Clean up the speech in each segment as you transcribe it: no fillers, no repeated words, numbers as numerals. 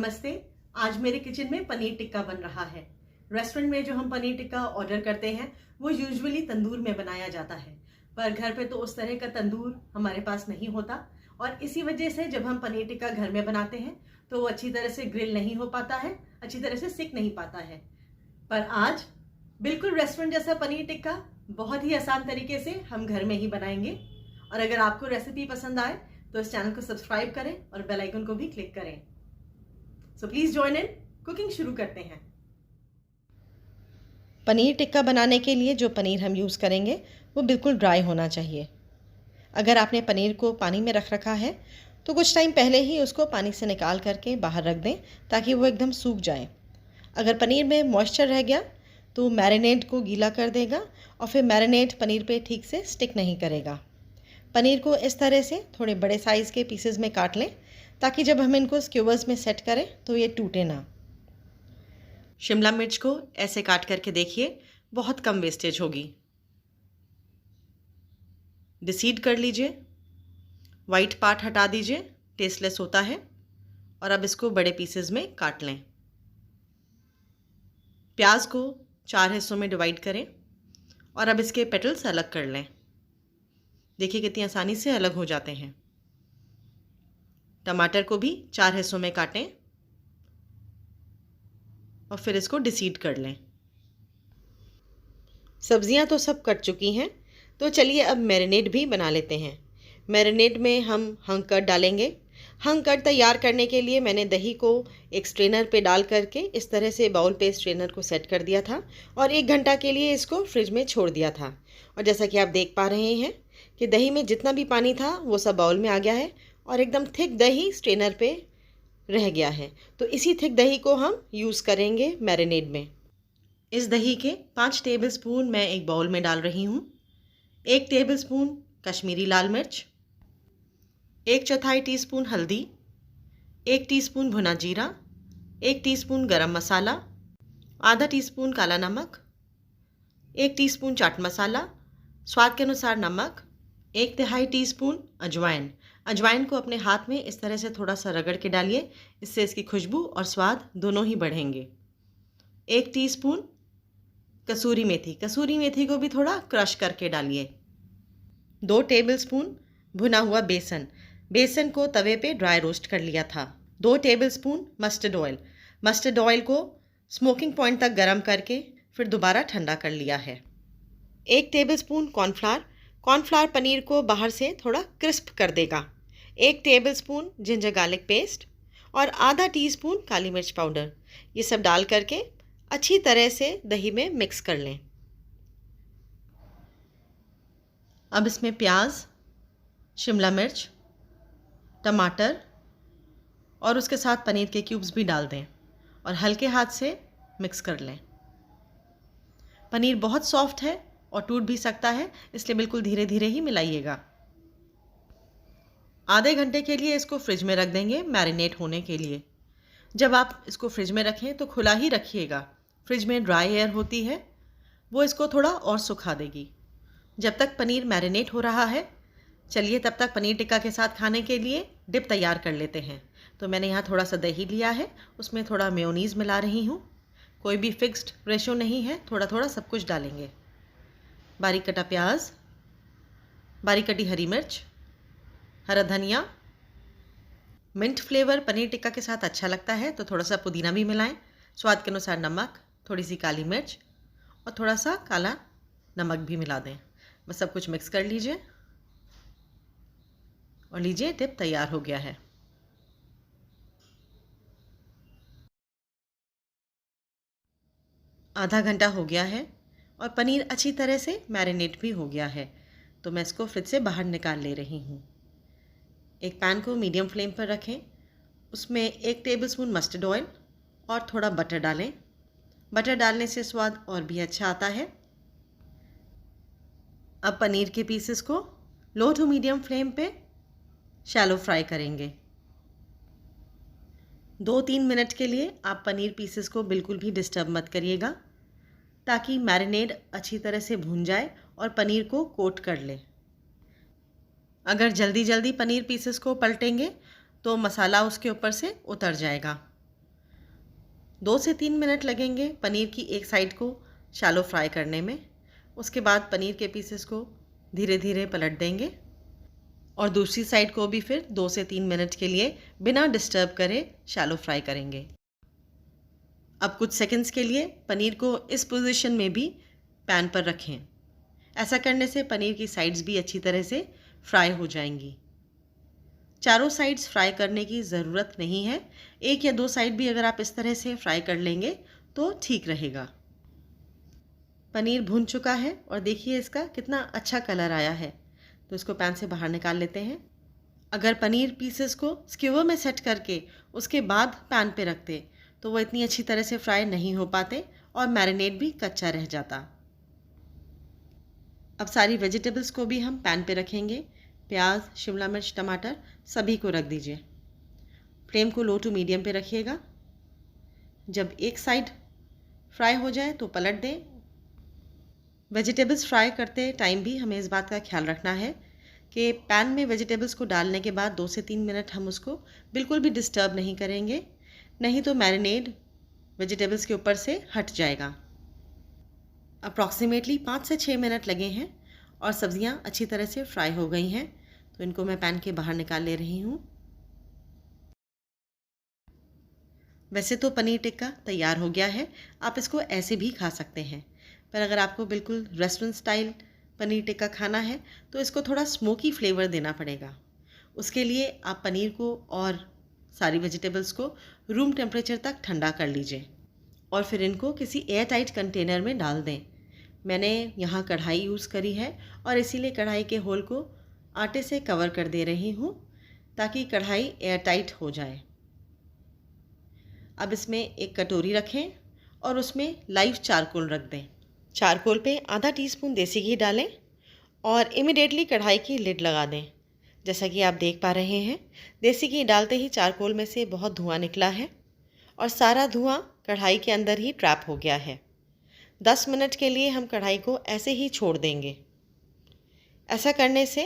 नमस्ते। आज मेरे किचन में पनीर टिक्का बन रहा है। रेस्टोरेंट में जो हम पनीर टिक्का ऑर्डर करते हैं वो यूजुअली तंदूर में बनाया जाता है, पर घर पे तो उस तरह का तंदूर हमारे पास नहीं होता और इसी वजह से जब हम पनीर टिक्का घर में बनाते हैं तो वो अच्छी तरह से ग्रिल नहीं हो पाता है, अच्छी तरह से सिक नहीं पाता है। पर आज बिल्कुल रेस्टोरेंट जैसा पनीर टिक्का बहुत ही आसान तरीके से हम घर में ही बनाएंगे। और अगर आपको रेसिपी पसंद आए तो इस चैनल को सब्सक्राइब करें और बेल आइकन को भी क्लिक करें। So please join in. Cooking शुरू करते हैं। पनीर टिक्का बनाने के लिए जो पनीर हम यूज़ करेंगे वो बिल्कुल ड्राई होना चाहिए। अगर आपने पनीर को पानी में रख रखा है तो कुछ टाइम पहले ही उसको पानी से निकाल करके बाहर रख दें ताकि वो एकदम सूख जाए। अगर पनीर में मॉइस्चर रह गया तो मैरिनेड को गीला कर देगा और फिर मैरिनेड पनीर पे ठीक से स्टिक नहीं करेगा। पनीर को इस तरह से थोड़े बड़े साइज़ के पीसेस में काट लें ताकि जब हम इनको स्क्यूवर्स में सेट करें तो ये टूटे ना। शिमला मिर्च को ऐसे काट करके देखिए, बहुत कम वेस्टेज होगी। डिसीड कर लीजिए, वाइट पार्ट हटा दीजिए, टेस्टलेस होता है। और अब इसको बड़े पीसेस में काट लें। प्याज को 4 हिस्सों में डिवाइड करें और अब इसके पेटल्स अलग कर लें। देखिए कितनी आसानी से अलग हो जाते हैं। टमाटर को भी 4 हिस्सों में काटें और फिर इसको डिसीड कर लें। सब्जियां तो सब कट चुकी हैं, तो चलिए अब मैरिनेड भी बना लेते हैं। मैरिनेड में हम हंग कर्ड डालेंगे। हंग कर्ड तैयार करने के लिए मैंने दही को एक स्ट्रेनर पे डाल करके इस तरह से बाउल पे स्ट्रेनर को सेट कर दिया था और 1 घंटा के लिए इसको फ्रिज में छोड़ दिया था। और जैसा कि आप देख पा रहे हैं कि दही में जितना भी पानी था वो सब बाउल में आ गया है और एकदम थिक दही स्ट्रेनर पे रह गया है। तो इसी थिक दही को हम यूज़ करेंगे मैरिनेड में। इस दही के 5 टेबलस्पून मैं एक बाउल में डाल रही हूँ। 1 टेबलस्पून कश्मीरी लाल मिर्च, 1/4 टीस्पून हल्दी, 1 टीस्पून भुना जीरा, 1 टीस्पून गरम मसाला, आधा टीस्पून काला नमक, 1 टीस्पून चाट मसाला, स्वाद के अनुसार नमक, 1/3 टीस्पून अजवाइन। अजवाइन को अपने हाथ में इस तरह से थोड़ा सा रगड़ के डालिए, इससे इसकी खुशबू और स्वाद दोनों ही बढ़ेंगे। 1 टीस्पून कसूरी मेथी, कसूरी मेथी को भी थोड़ा क्रश करके डालिए। 2 टेबलस्पून भुना हुआ बेसन, बेसन को तवे पे ड्राई रोस्ट कर लिया था। 2 tablespoon mustard oil, mustard oil को स्मोकिंग पॉइंट तक गर्म करके फिर दोबारा ठंडा कर लिया है। 1 टेबलस्पून कॉर्नफ्लावर, कॉर्नफ्लावर पनीर को बाहर से थोड़ा क्रिस्प कर देगा। 1 टेबलस्पून जिंजर गार्लिक पेस्ट और आधा टीस्पून काली मिर्च पाउडर, ये सब डाल करके अच्छी तरह से दही में मिक्स कर लें। अब इसमें प्याज, शिमला मिर्च, टमाटर और उसके साथ पनीर के क्यूब्स भी डाल दें और हल्के हाथ से मिक्स कर लें। पनीर बहुत सॉफ्ट है और टूट भी सकता है, इसलिए बिल्कुल धीरे धीरे ही मिलाइएगा। आधे घंटे के लिए इसको फ्रिज में रख देंगे मैरिनेट होने के लिए। जब आप इसको फ्रिज में रखें तो खुला ही रखिएगा। फ्रिज में ड्राई एयर होती है, वो इसको थोड़ा और सुखा देगी। जब तक पनीर मैरिनेट हो रहा है, चलिए तब तक पनीर टिक्का के साथ खाने के लिए डिप तैयार कर लेते हैं। तो मैंने यहाँ थोड़ा सा दही लिया है, उसमें थोड़ा मेयोनीज़ मिला रही हूँ। कोई भी फिक्स्ड रेशो नहीं है, थोड़ा थोड़ा सब कुछ डालेंगे। बारीक कटा प्याज, बारीक कटी हरी मिर्च, हरा धनिया। मिंट फ्लेवर पनीर टिक्का के साथ अच्छा लगता है तो थोड़ा सा पुदीना भी मिलाएं। स्वाद के अनुसार नमक, थोड़ी सी काली मिर्च और थोड़ा सा काला नमक भी मिला दें। बस सब कुछ मिक्स कर लीजिए और लीजिए डिप तैयार हो गया है। आधा घंटा हो गया है और पनीर अच्छी तरह से मैरिनेट भी हो गया है, तो मैं इसको फ्रिज से बाहर निकाल ले रही हूँ। एक पैन को मीडियम फ्लेम पर रखें, उसमें 1 टेबलस्पून मस्टर्ड ऑयल और थोड़ा बटर डालें। बटर डालने से स्वाद और भी अच्छा आता है। अब पनीर के पीसेस को लो टू मीडियम फ्लेम पे शैलो फ्राई करेंगे। 2-3 मिनट के लिए आप पनीर पीसेस को बिल्कुल भी डिस्टर्ब मत करिएगा ताकि मैरिनेड अच्छी तरह से भून जाए और पनीर को कोट कर ले। अगर जल्दी जल्दी पनीर पीसेस को पलटेंगे तो मसाला उसके ऊपर से उतर जाएगा। 2 से 3 मिनट लगेंगे पनीर की एक साइड को शैलो फ्राई करने में। उसके बाद पनीर के पीसेस को धीरे धीरे पलट देंगे और दूसरी साइड को भी फिर 2 से 3 मिनट के लिए बिना डिस्टर्ब करे शैलो फ्राई करेंगे। अब कुछ सेकंड्स के लिए पनीर को इस पोजीशन में भी पैन पर रखें। ऐसा करने से पनीर की साइड्स भी अच्छी तरह से फ्राई हो जाएंगी। चारों साइड्स फ्राई करने की ज़रूरत नहीं है, 1 या 2 साइड भी अगर आप इस तरह से फ्राई कर लेंगे तो ठीक रहेगा। पनीर भुन चुका है और देखिए इसका कितना अच्छा कलर आया है। तो इसको पैन से बाहर निकाल लेते हैं। अगर पनीर पीसेस को स्क्यूवर में सेट करके उसके बाद पैन पे रखते तो वो इतनी अच्छी तरह से फ्राई नहीं हो पाते और मैरिनेट भी कच्चा रह जाता। अब सारी वेजिटेबल्स को भी हम पैन पे रखेंगे। प्याज, शिमला मिर्च, टमाटर सभी को रख दीजिए। फ्लेम को लो टू मीडियम पे रखिएगा। जब एक साइड फ्राई हो जाए तो पलट दें। वेजिटेबल्स फ्राई करते टाइम भी हमें इस बात का ख्याल रखना है कि पैन में वेजिटेबल्स को डालने के बाद 2 से 3 मिनट हम उसको बिल्कुल भी डिस्टर्ब नहीं करेंगे, नहीं तो मैरिनेड वेजिटेबल्स के ऊपर से हट जाएगा। अप्रॉक्सीमेटली 5 से 6 मिनट लगे हैं और सब्जियां अच्छी तरह से फ्राई हो गई हैं। तो इनको मैं पैन के बाहर निकाल ले रही हूँ। वैसे तो पनीर टिक्का तैयार हो गया है, आप इसको ऐसे भी खा सकते हैं, पर अगर आपको बिल्कुल रेस्टोरेंट स्टाइल पनीर टिक्का खाना है तो इसको थोड़ा स्मोकी फ्लेवर देना पड़ेगा। उसके लिए आप पनीर को और सारी वेजिटेबल्स को रूम टेम्परेचर तक ठंडा कर लीजिए और फिर इनको किसी एयर टाइट कंटेनर में डाल दें। मैंने यहाँ कढ़ाई यूज़ करी है और इसीलिए कढ़ाई के होल को आटे से कवर कर दे रही हूँ ताकि कढ़ाई एयर टाइट हो जाए। अब इसमें एक कटोरी रखें और उसमें लाइव चारकोल रख दें। चारकोल पे आधा टीस्पून देसी घी डालें और इमिडिएटली कढ़ाई की लिड लगा दें। जैसा कि आप देख पा रहे हैं, देसी घी डालते ही चारकोल में से बहुत धुआं निकला है और सारा धुआं कढ़ाई के अंदर ही ट्रैप हो गया है। 10 मिनट के लिए हम कढ़ाई को ऐसे ही छोड़ देंगे। ऐसा करने से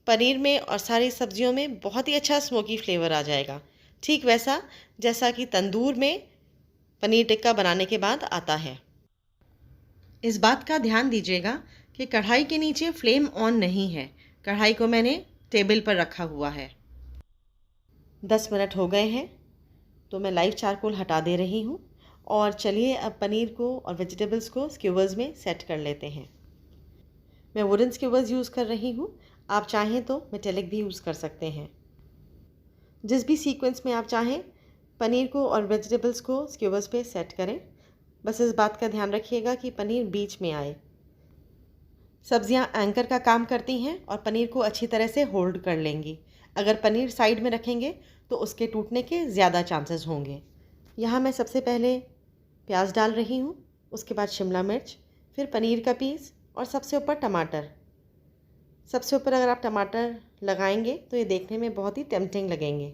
पनीर में और सारी सब्जियों में बहुत ही अच्छा स्मोकी फ्लेवर आ जाएगा, ठीक वैसा जैसा कि तंदूर में पनीर टिक्का बनाने के बाद आता है। इस बात का ध्यान दीजिएगा कि कढ़ाई के नीचे फ्लेम ऑन नहीं है। कढ़ाई को मैंने टेबल पर रखा हुआ है। 10 मिनट हो गए हैं तो मैं लाइव चारकोल हटा दे रही हूँ और चलिए अब पनीर को और वेजिटेबल्स को स्क्यूवर्स में सेट कर लेते हैं। मैं वुडन स्क्यूवर्स यूज़ कर रही हूँ, आप चाहें तो मेटेलिक भी यूज़ कर सकते हैं। जिस भी सीक्वेंस में आप चाहें पनीर को और वेजिटेबल्स को स्क्यूवर्स पे सेट करें। बस इस बात का ध्यान रखिएगा कि पनीर बीच में आए। सब्जियां एंकर का काम करती हैं और पनीर को अच्छी तरह से होल्ड कर लेंगी। अगर पनीर साइड में रखेंगे तो उसके टूटने के ज़्यादा चांसेस होंगे। यहाँ मैं सबसे पहले प्याज डाल रही हूँ, उसके बाद शिमला मिर्च, फिर पनीर का पीस और सबसे ऊपर टमाटर। सबसे ऊपर अगर आप टमाटर लगाएंगे तो ये देखने में बहुत ही टेम्पटिंग लगेंगे।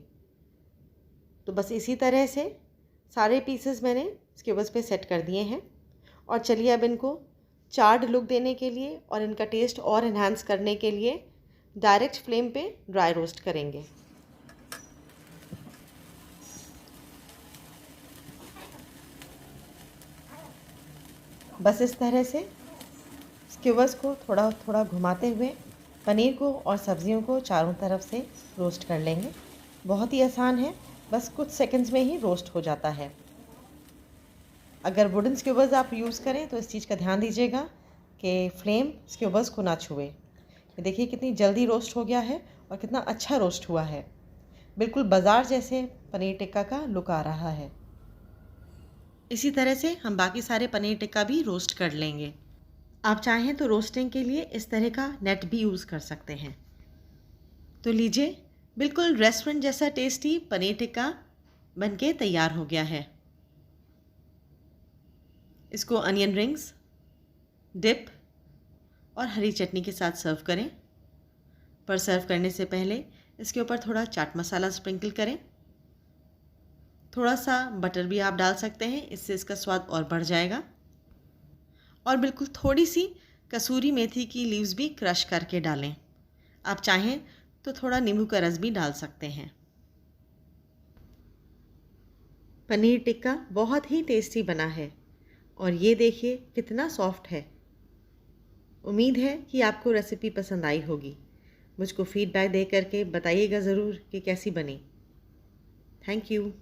तो बस इसी तरह से सारे पीसेस मैंने स्क्यूवर्स पे सेट कर दिए हैं और चलिए अब इनको चार्ड लुक देने के लिए और इनका टेस्ट और इन्हांस करने के लिए डायरेक्ट फ्लेम पे ड्राई रोस्ट करेंगे। बस इस तरह से स्क्यूवर्स को थोड़ा थोड़ा घुमाते हुए पनीर को और सब्जियों को चारों तरफ से रोस्ट कर लेंगे। बहुत ही आसान है, बस कुछ सेकंड्स में ही रोस्ट हो जाता है। अगर वुडन स्क्यूवर्स आप यूज़ करें तो इस चीज़ का ध्यान दीजिएगा कि फ्लेम स्क्यूवर्स को ना छुए। ये देखिए कितनी जल्दी रोस्ट हो गया है और कितना अच्छा रोस्ट हुआ है। बिल्कुल बाज़ार जैसे पनीर टिक्का का लुक आ रहा है। इसी तरह से हम बाकी सारे पनीर टिक्का भी रोस्ट कर लेंगे। आप चाहें तो रोस्टिंग के लिए इस तरह का नेट भी यूज़ कर सकते हैं। तो लीजिए, बिल्कुल रेस्टोरेंट जैसा टेस्टी पनीर टिक्का बनके तैयार हो गया है। इसको अनियन रिंग्स, डिप और हरी चटनी के साथ सर्व करें। पर सर्व करने से पहले इसके ऊपर थोड़ा चाट मसाला स्प्रिंकल करें। थोड़ा सा बटर भी आप डाल सकते हैं, इससे इसका स्वाद और बढ़ जाएगा। और बिल्कुल थोड़ी सी कसूरी मेथी की लीव्स भी क्रश करके डालें। आप चाहें तो थोड़ा नींबू का रस भी डाल सकते हैं। पनीर टिक्का बहुत ही टेस्टी बना है और ये देखिए कितना सॉफ्ट है। उम्मीद है कि आपको रेसिपी पसंद आई होगी। मुझको फीडबैक दे करके बताइएगा ज़रूर कि कैसी बनी। Thank you.